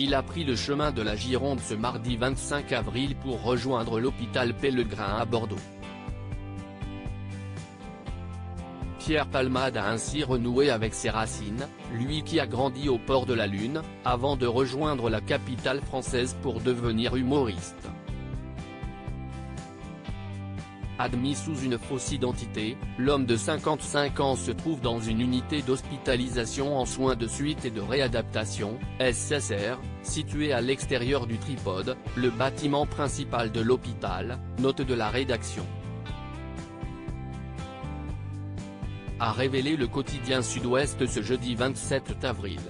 il a pris le chemin de la Gironde ce mardi 25 avril pour rejoindre l'hôpital Pellegrin à Bordeaux. Pierre Palmade a ainsi renoué avec ses racines, lui qui a grandi au port de la Lune, avant de rejoindre la capitale française pour devenir humoriste. Admis sous une fausse identité, l'homme de 55 ans se trouve dans une unité d'hospitalisation en soins de suite et de réadaptation, SSR, située à l'extérieur du Tripode, le bâtiment principal de l'hôpital, note de la rédaction. A révélé le quotidien Sud-Ouest ce jeudi 27 avril.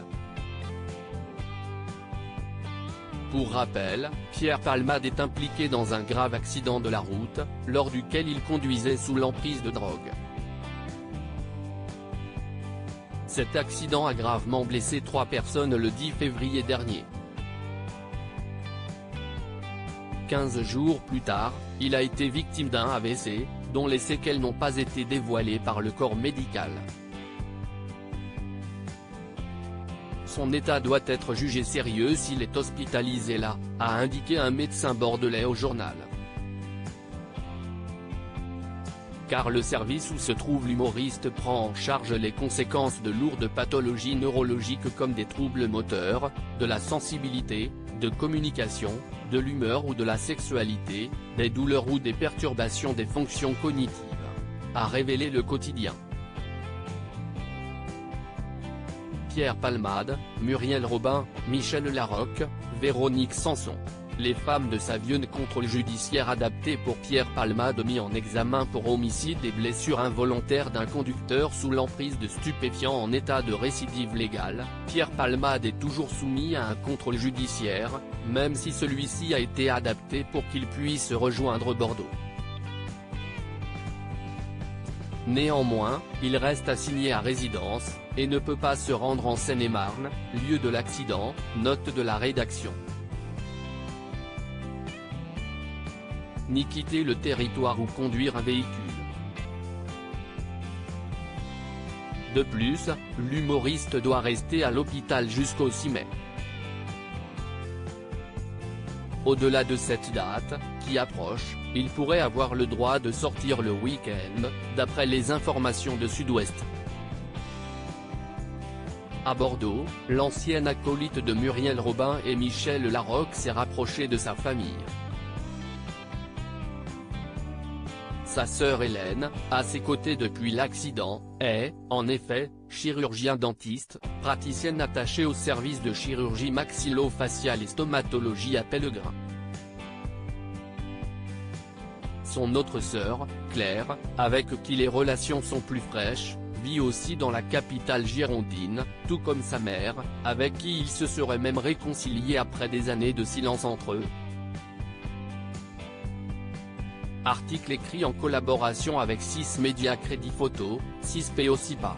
Pour rappel, Pierre Palmade est impliqué dans un grave accident de la route, lors duquel il conduisait sous l'emprise de drogue. Cet accident a gravement blessé 3 personnes le 10 février dernier. 15 jours plus tard, il a été victime d'un AVC, dont les séquelles n'ont pas été dévoilées par le corps médical. Son état doit être jugé sérieux s'il est hospitalisé là, a indiqué un médecin bordelais au journal. Car le service où se trouve l'humoriste prend en charge les conséquences de lourdes pathologies neurologiques comme des troubles moteurs, de la sensibilité, de communication, de l'humeur ou de la sexualité, des douleurs ou des perturbations des fonctions cognitives, a révélé le quotidien. Pierre Palmade, Muriel Robin, Michel Larocque, Véronique Sanson. Les femmes de Savieux, contrôle judiciaire adapté pour Pierre Palmade mis en examen pour homicide et blessure involontaire d'un conducteur sous l'emprise de stupéfiants en état de récidive légale. Pierre Palmade est toujours soumis à un contrôle judiciaire, même si celui-ci a été adapté pour qu'il puisse rejoindre Bordeaux. Néanmoins, il reste assigné à résidence, et ne peut pas se rendre en Seine-et-Marne, lieu de l'accident, note de la rédaction. Ni quitter le territoire ou conduire un véhicule. De plus, l'humoriste doit rester à l'hôpital jusqu'au 6 mai. Au-delà de cette date, qui approche, il pourrait avoir le droit de sortir le week-end, d'après les informations de Sud-Ouest. À Bordeaux, l'ancienne acolyte de Muriel Robin et Michel Larocque s'est rapprochée de sa famille. Sa sœur Hélène, à ses côtés depuis l'accident, est, en effet, chirurgien-dentiste, praticienne attachée au service de chirurgie maxillo-faciale et stomatologie à Pellegrin. Son autre sœur, Claire, avec qui les relations sont plus fraîches, vit aussi dans la capitale girondine, tout comme sa mère, avec qui il se serait même réconcilié après des années de silence entre eux. Article écrit en collaboration avec 6 Médias Crédit Photo, 6 PO Cipa.